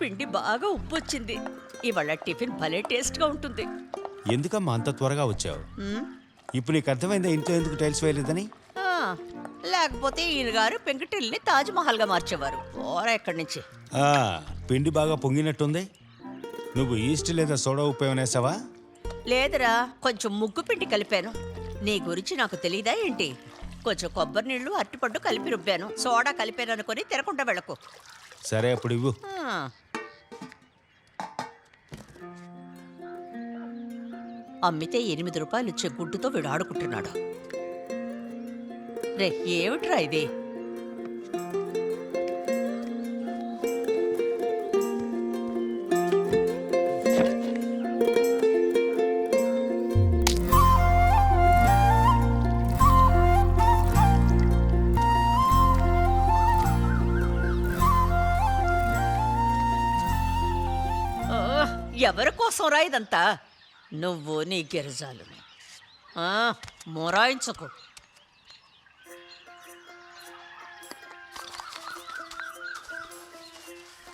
పిండి బాగా ఉప్పొచ్చింది. ఇవాళ టిఫిన్ భలే టేస్ట్గా ఉంటుంది. ఎందుకమ్మా అంత త్వరగా వచ్చావు? మ్, ఇప్పుడు నీకు అర్థమైందా ఇంట్లో ఎందుకు టైల్స్ వేయలేదని? ఆ, లేకపోతే ఈయన గారు పెంకుటిల్ని తాజ్ మహల్గా మార్చేవారు. ఓరా ఎక్కడి నుంచి. ఆ, పిండి బాగా పొంగినట్టుంది. నువ్వు ఈస్ట్ లేదా సోడా ఉప్పు ఏమైనా వేసావా? లేదురా, కొంచెం ముగ్గు పిండి కలిపాను. నీ గురించి నాకు తెలీదా ఏంటి? కొంచెం కొబ్బరి నీళ్లు అరటిపండు కలిపి రుబ్బాను. సోడా కలిపాను అనుకుని తినకుండా వెళ్ళకు. సరే అప్పుడు ఇవ్వు. ఆ. అమ్మితే 8 రూపాయలు ఇచ్చే గుడ్డుతో వీడు ఆడుకుంటున్నాడు. రే, ఏమిట్రా ఇది? ఆ, ఎవరి కోసం రా ఇదంతా? నువ్వు నీ గిరిజాలు మొరాయించకు.